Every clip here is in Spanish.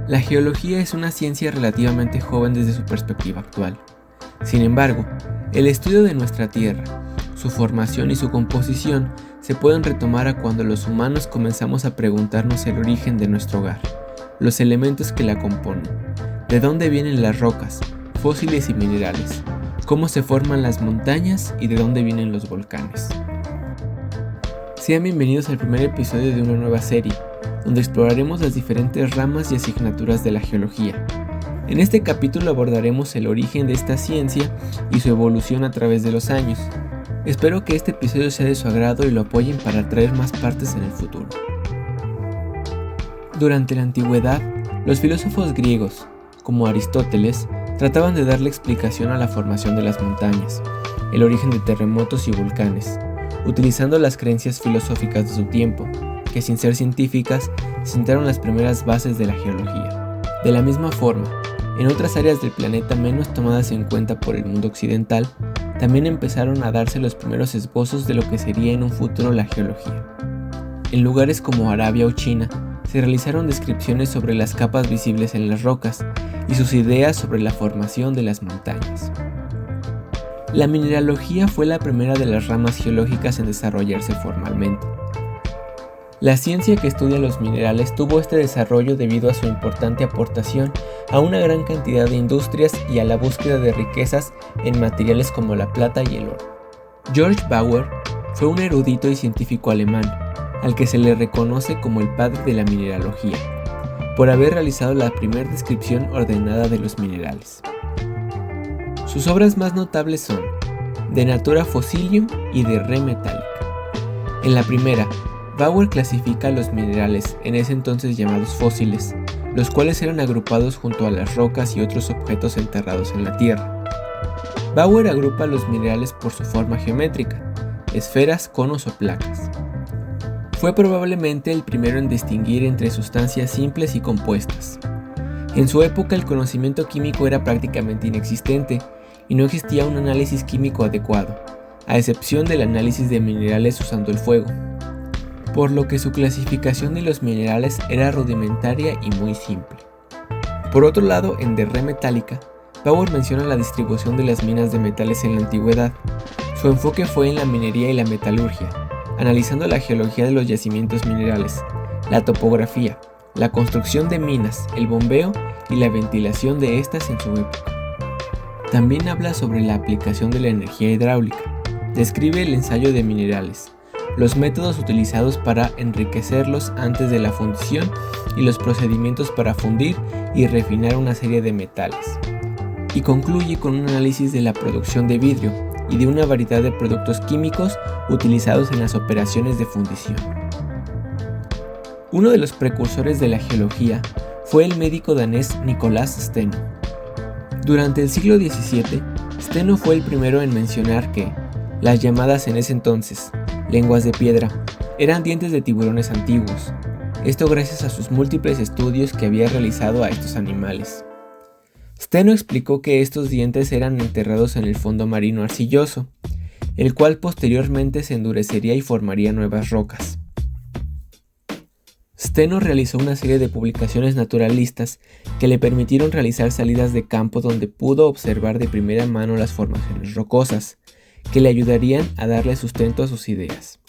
La geología es una ciencia relativamente joven desde su perspectiva actual. Sin embargo, el estudio de nuestra Tierra, su formación y su composición se pueden retomar a cuando los humanos comenzamos a preguntarnos el origen de nuestro hogar, los elementos que la componen, de dónde vienen las rocas, fósiles y minerales, cómo se forman las montañas y de dónde vienen los volcanes. Sean bienvenidos al primer episodio de una nueva serie, donde exploraremos las diferentes ramas y asignaturas de la geología. En este capítulo abordaremos el origen de esta ciencia y su evolución a través de los años. Espero que este episodio sea de su agrado y lo apoyen para traer más partes en el futuro. Durante la antigüedad, los filósofos griegos, como Aristóteles, trataban de darle explicación a la formación de las montañas, el origen de terremotos y volcanes, utilizando las creencias filosóficas de su tiempo, que sin ser científicas, sentaron las primeras bases de la geología. De la misma forma, en otras áreas del planeta menos tomadas en cuenta por el mundo occidental, también empezaron a darse los primeros esbozos de lo que sería en un futuro la geología. En lugares como Arabia o China, se realizaron descripciones sobre las capas visibles en las rocas y sus ideas sobre la formación de las montañas. La mineralogía fue la primera de las ramas geológicas en desarrollarse formalmente. La ciencia que estudia los minerales tuvo este desarrollo debido a su importante aportación a una gran cantidad de industrias y a la búsqueda de riquezas en materiales como la plata y el oro. Georg Bauer fue un erudito y científico alemán, al que se le reconoce como el padre de la mineralogía, por haber realizado la primera descripción ordenada de los minerales. Sus obras más notables son De Natura Fossilium y De Re Metallica. En la primera, Bauer clasifica los minerales, en ese entonces llamados fósiles, los cuales eran agrupados junto a las rocas y otros objetos enterrados en la tierra. Bauer agrupa los minerales por su forma geométrica, esferas, conos o placas. Fue probablemente el primero en distinguir entre sustancias simples y compuestas. En su época el conocimiento químico era prácticamente inexistente y no existía un análisis químico adecuado, a excepción del análisis de minerales usando el fuego, por lo que su clasificación de los minerales era rudimentaria y muy simple. Por otro lado, en De Re Metallica, Bauer menciona la distribución de las minas de metales en la antigüedad. Su enfoque fue en la minería y la metalurgia, analizando la geología de los yacimientos minerales, la topografía, la construcción de minas, el bombeo y la ventilación de estas en su época. También habla sobre la aplicación de la energía hidráulica, describe el ensayo de minerales, los métodos utilizados para enriquecerlos antes de la fundición y los procedimientos para fundir y refinar una serie de metales. Y concluye con un análisis de la producción de vidrio y de una variedad de productos químicos utilizados en las operaciones de fundición. Uno de los precursores de la geología fue el médico danés Nicolas Steno. Durante el siglo XVII, Steno fue el primero en mencionar que las llamadas en ese entonces lenguas de piedra eran dientes de tiburones antiguos, esto gracias a sus múltiples estudios que había realizado a estos animales. Steno explicó que estos dientes eran enterrados en el fondo marino arcilloso, el cual posteriormente se endurecería y formaría nuevas rocas. Steno realizó una serie de publicaciones naturalistas que le permitieron realizar salidas de campo donde pudo observar de primera mano las formaciones rocosas, que le ayudarían a darle sustento a sus ideas.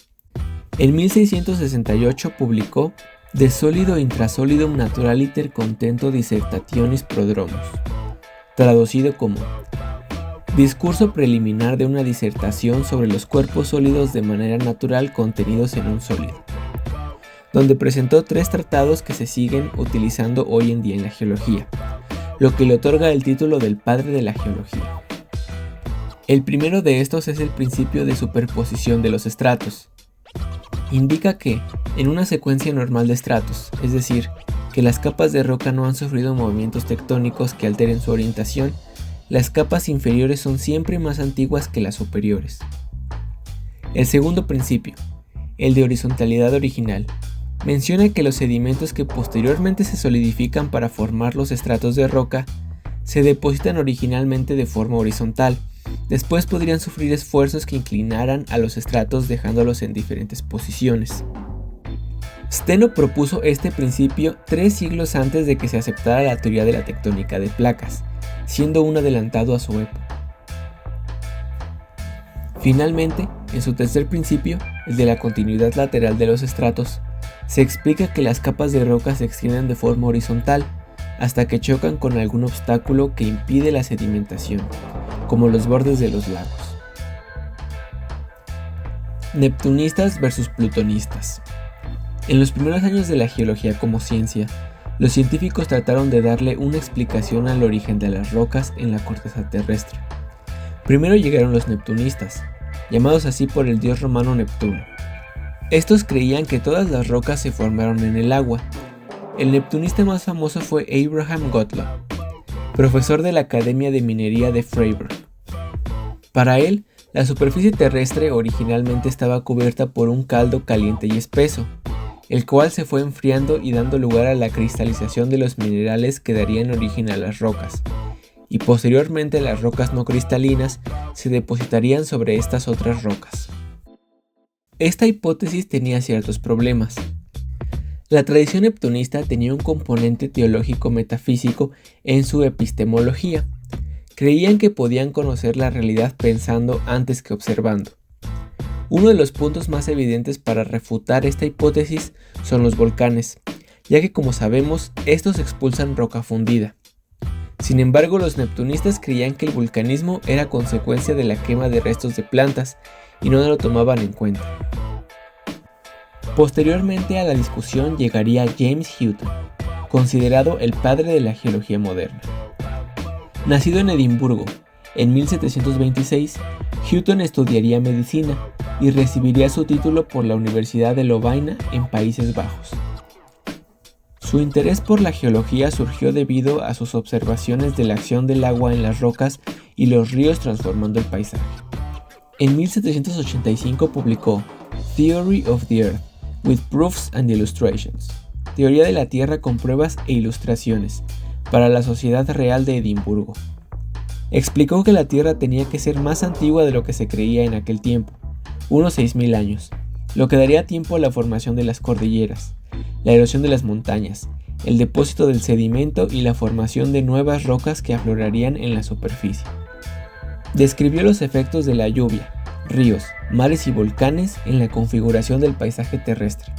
En 1668 publicó De Solido Intrasolidum Naturaliter Contento Dissertationis Prodromus, traducido como Discurso preliminar de una disertación sobre los cuerpos sólidos de manera natural contenidos en un sólido, donde presentó 3 tratados que se siguen utilizando hoy en día en la geología, lo que le otorga el título del padre de la geología. El primero de estos es el principio de superposición de los estratos. Indica que, en una secuencia normal de estratos, es decir, que las capas de roca no han sufrido movimientos tectónicos que alteren su orientación, las capas inferiores son siempre más antiguas que las superiores. El segundo principio, el de horizontalidad original, menciona que los sedimentos que posteriormente se solidifican para formar los estratos de roca se depositan originalmente de forma horizontal. Después podrían sufrir esfuerzos que inclinaran a los estratos dejándolos en diferentes posiciones. Steno propuso este principio 3 siglos antes de que se aceptara la teoría de la tectónica de placas, siendo un adelantado a su época. Finalmente, en su tercer principio, el de la continuidad lateral de los estratos, se explica que las capas de roca se extienden de forma horizontal hasta que chocan con algún obstáculo que impide la sedimentación, como los bordes de los lagos. Neptunistas versus plutonistas. En los primeros años de la geología como ciencia, los científicos trataron de darle una explicación al origen de las rocas en la corteza terrestre. Primero llegaron los neptunistas, llamados así por el dios romano Neptuno. Estos creían que todas las rocas se formaron en el agua. El neptunista más famoso fue Abraham Gottlob, profesor de la Academia de Minería de Freiburg. Para él, la superficie terrestre originalmente estaba cubierta por un caldo caliente y espeso, el cual se fue enfriando y dando lugar a la cristalización de los minerales que darían origen a las rocas, y posteriormente las rocas no cristalinas se depositarían sobre estas otras rocas. Esta hipótesis tenía ciertos problemas. La tradición neptunista tenía un componente teológico metafísico en su epistemología. Creían que podían conocer la realidad pensando antes que observando. Uno de los puntos más evidentes para refutar esta hipótesis son los volcanes, ya que como sabemos, estos expulsan roca fundida. Sin embargo, los neptunistas creían que el vulcanismo era consecuencia de la quema de restos de plantas y no lo tomaban en cuenta. Posteriormente a la discusión llegaría James Hutton, considerado el padre de la geología moderna. Nacido en Edimburgo en 1726, Hutton estudiaría medicina y recibiría su título por la Universidad de Lovaina en Países Bajos. Su interés por la geología surgió debido a sus observaciones de la acción del agua en las rocas y los ríos transformando el paisaje. En 1785 publicó Theory of the Earth, with Proofs and Illustrations, Teoría de la Tierra con pruebas e ilustraciones, para la Sociedad Real de Edimburgo. Explicó que la Tierra tenía que ser más antigua de lo que se creía en aquel tiempo, unos 6.000 años, lo que daría tiempo a la formación de las cordilleras, la erosión de las montañas, el depósito del sedimento y la formación de nuevas rocas que aflorarían en la superficie. Describió los efectos de la lluvia, ríos, mares y volcanes en la configuración del paisaje terrestre.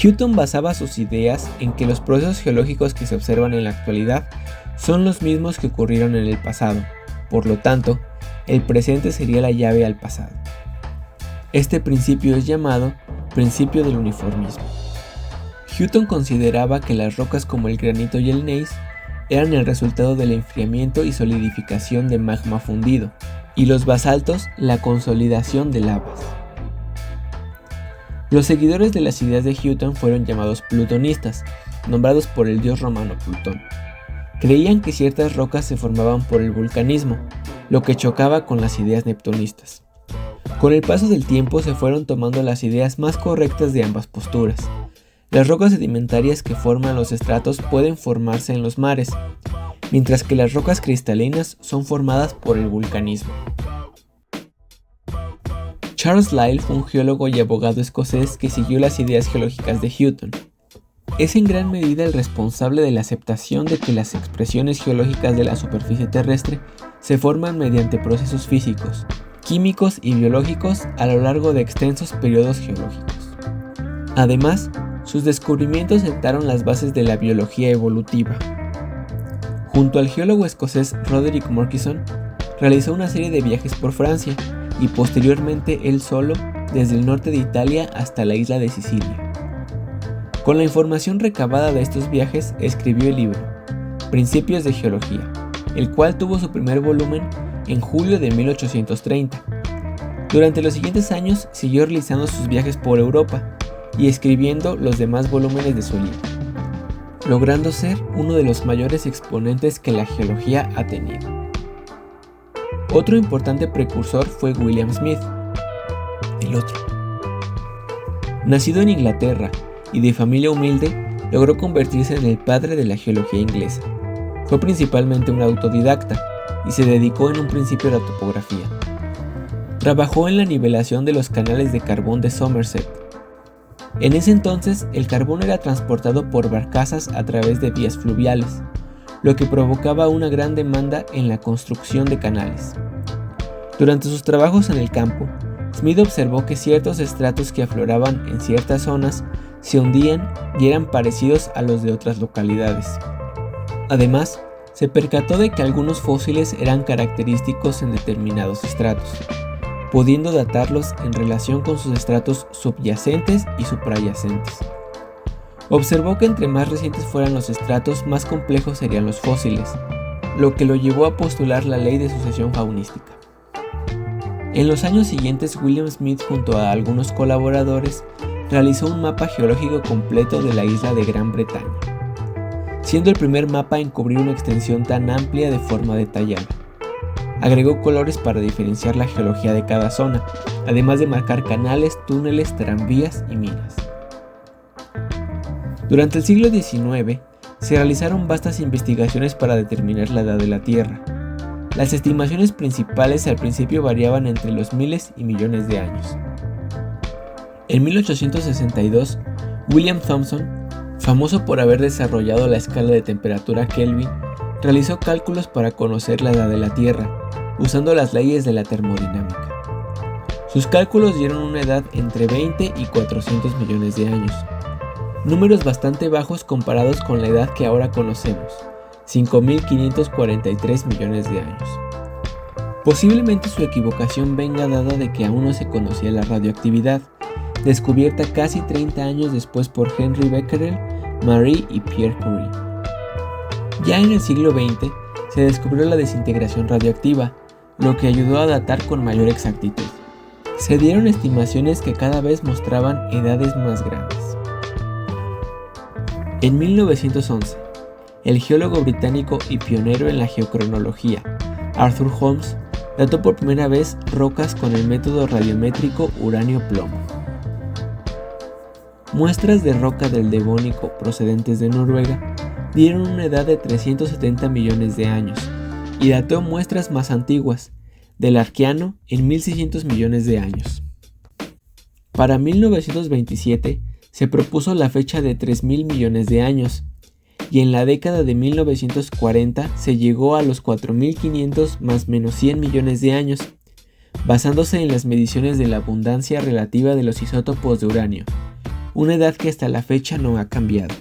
Hutton basaba sus ideas en que los procesos geológicos que se observan en la actualidad son los mismos que ocurrieron en el pasado, por lo tanto, el presente sería la llave al pasado. Este principio es llamado principio del uniformismo. Hutton consideraba que las rocas como el granito y el gneiss eran el resultado del enfriamiento y solidificación de magma fundido, y los basaltos la consolidación de lavas. Los seguidores de las ideas de Hutton fueron llamados plutonistas, nombrados por el dios romano Plutón. Creían que ciertas rocas se formaban por el vulcanismo, lo que chocaba con las ideas neptunistas. Con el paso del tiempo se fueron tomando las ideas más correctas de ambas posturas. Las rocas sedimentarias que forman los estratos pueden formarse en los mares, mientras que las rocas cristalinas son formadas por el vulcanismo. Charles Lyell fue un geólogo y abogado escocés que siguió las ideas geológicas de Hutton. Es en gran medida el responsable de la aceptación de que las expresiones geológicas de la superficie terrestre se forman mediante procesos físicos, químicos y biológicos a lo largo de extensos periodos geológicos. Además, sus descubrimientos sentaron las bases de la biología evolutiva. Junto al geólogo escocés Roderick Murchison, realizó una serie de viajes por Francia y posteriormente él solo desde el norte de Italia hasta la isla de Sicilia. Con la información recabada de estos viajes escribió el libro Principios de Geología, el cual tuvo su primer volumen en julio de 1830. Durante los siguientes años siguió realizando sus viajes por Europa y escribiendo los demás volúmenes de su libro, logrando ser uno de los mayores exponentes que la geología ha tenido. Otro importante precursor fue William Smith, el otro. Nacido en Inglaterra y de familia humilde, logró convertirse en el padre de la geología inglesa. Fue principalmente un autodidacta y se dedicó en un principio a la topografía. Trabajó en la nivelación de los canales de carbón de Somerset. En ese entonces, el carbón era transportado por barcazas a través de vías fluviales, lo que provocaba una gran demanda en la construcción de canales. Durante sus trabajos en el campo, Smith observó que ciertos estratos que afloraban en ciertas zonas se hundían y eran parecidos a los de otras localidades. Además, se percató de que algunos fósiles eran característicos en determinados estratos, pudiendo datarlos en relación con sus estratos subyacentes y suprayacentes. Observó que entre más recientes fueran los estratos, más complejos serían los fósiles, lo que lo llevó a postular la ley de sucesión faunística. En los años siguientes, William Smith, junto a algunos colaboradores, realizó un mapa geológico completo de la isla de Gran Bretaña, siendo el primer mapa en cubrir una extensión tan amplia de forma detallada. Agregó colores para diferenciar la geología de cada zona, además de marcar canales, túneles, tranvías y minas. Durante el siglo XIX, se realizaron vastas investigaciones para determinar la edad de la Tierra. Las estimaciones principales al principio variaban entre los miles y millones de años. En 1862, William Thomson, famoso por haber desarrollado la escala de temperatura Kelvin, realizó cálculos para conocer la edad de la Tierra, usando las leyes de la termodinámica. Sus cálculos dieron una edad entre 20 y 400 millones de años, números bastante bajos comparados con la edad que ahora conocemos, 5.543 millones de años. Posiblemente su equivocación venga dada de que aún no se conocía la radioactividad, descubierta casi 30 años después por Henry Becquerel, Marie y Pierre Curie. Ya en el siglo XX se descubrió la desintegración radioactiva, lo que ayudó a datar con mayor exactitud. Se dieron estimaciones que cada vez mostraban edades más grandes. En 1911, el geólogo británico y pionero en la geocronología, Arthur Holmes, dató por primera vez rocas con el método radiométrico uranio-plomo. Muestras de roca del Devónico procedentes de Noruega dieron una edad de 370 millones de años y dató muestras más antiguas, del Arqueano, en 1600 millones de años. Para 1927 se propuso la fecha de 3.000 millones de años, y en la década de 1940 se llegó a los 4.500 más menos 100 millones de años, basándose en las mediciones de la abundancia relativa de los isótopos de uranio, una edad que hasta la fecha no ha cambiado.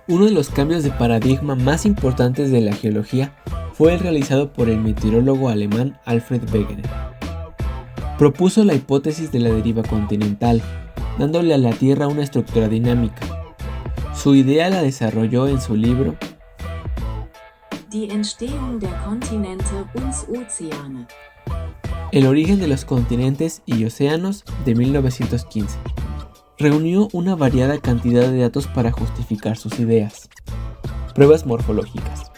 Uno de los cambios de paradigma más importantes de la geología fue el realizado por el meteorólogo alemán Alfred Wegener. Propuso la hipótesis de la deriva continental, dándole a la Tierra una estructura dinámica. Su idea la desarrolló en su libro Die Entstehung der Kontinente und Ozeane. El origen de los continentes y océanos, de 1915. Reunió una variada cantidad de datos para justificar sus ideas. Pruebas morfológicas.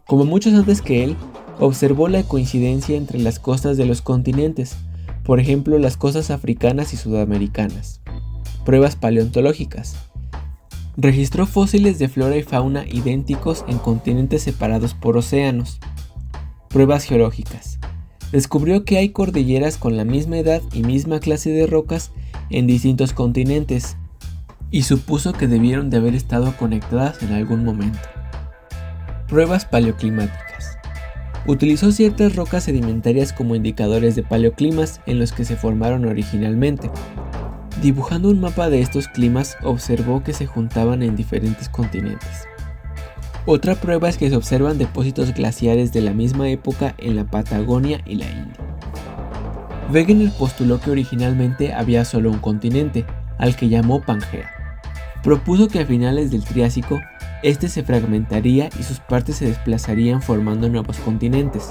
Como muchos antes que él, observó la coincidencia entre las costas de los continentes, por ejemplo las costas africanas y sudamericanas. Pruebas paleontológicas. Registró fósiles de flora y fauna idénticos en continentes separados por océanos. Pruebas geológicas. Descubrió que hay cordilleras con la misma edad y misma clase de rocas en distintos continentes, y supuso que debieron de haber estado conectadas en algún momento. Pruebas paleoclimáticas. Utilizó ciertas rocas sedimentarias como indicadores de paleoclimas en los que se formaron originalmente. Dibujando un mapa de estos climas, observó que se juntaban en diferentes continentes. Otra prueba es que se observan depósitos glaciares de la misma época en la Patagonia y la India. Wegener postuló que originalmente había solo un continente, al que llamó Pangea. Propuso que a finales del Triásico, este se fragmentaría y sus partes se desplazarían formando nuevos continentes.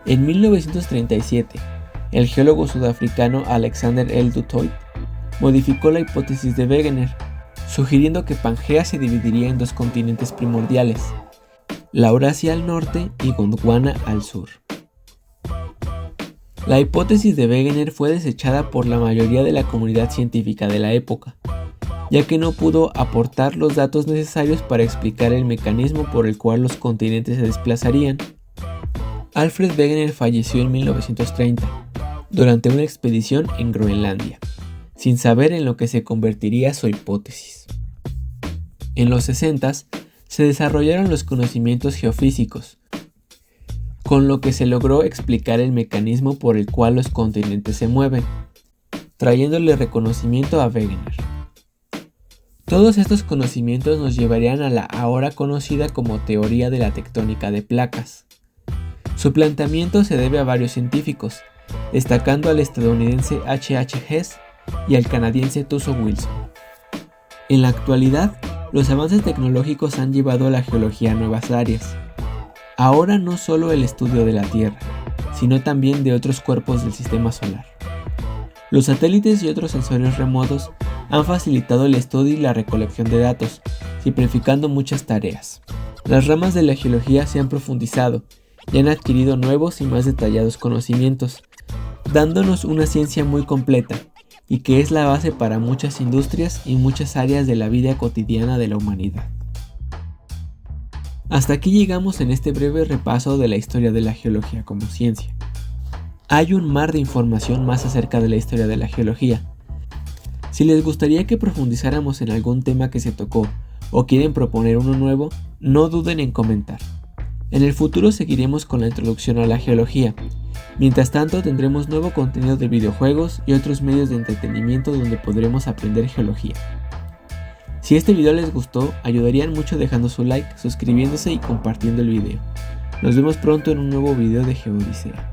En 1937, el geólogo sudafricano Alexander L. Du Toit modificó la hipótesis de Wegener, sugiriendo que Pangea se dividiría en dos continentes primordiales, la Eurasia al norte y Gondwana al sur. La hipótesis de Wegener fue desechada por la mayoría de la comunidad científica de la época, ya que no pudo aportar los datos necesarios para explicar el mecanismo por el cual los continentes se desplazarían. Alfred Wegener falleció en 1930, durante una expedición en Groenlandia, sin saber en lo que se convertiría su hipótesis. En los 60s se desarrollaron los conocimientos geofísicos, con lo que se logró explicar el mecanismo por el cual los continentes se mueven, trayéndole reconocimiento a Wegener. Todos estos conocimientos nos llevarían a la ahora conocida como teoría de la tectónica de placas. Su planteamiento se debe a varios científicos, destacando al estadounidense H.H. Hess y al canadiense Tuso Wilson. En la actualidad, los avances tecnológicos han llevado a la geología a nuevas áreas. Ahora no solo el estudio de la Tierra, sino también de otros cuerpos del sistema solar. Los satélites y otros sensores remotos han facilitado el estudio y la recolección de datos, simplificando muchas tareas. Las ramas de la geología se han profundizado y han adquirido nuevos y más detallados conocimientos, dándonos una ciencia muy completa y que es la base para muchas industrias y muchas áreas de la vida cotidiana de la humanidad. Hasta aquí llegamos en este breve repaso de la historia de la geología como ciencia. Hay un mar de información más acerca de la historia de la geología. Si les gustaría que profundizáramos en algún tema que se tocó o quieren proponer uno nuevo, no duden en comentar. En el futuro seguiremos con la introducción a la geología. Mientras tanto tendremos nuevo contenido de videojuegos y otros medios de entretenimiento donde podremos aprender geología. Si este video les gustó, ayudarían mucho dejando su like, suscribiéndose y compartiendo el video. Nos vemos pronto en un nuevo video de Geodicea.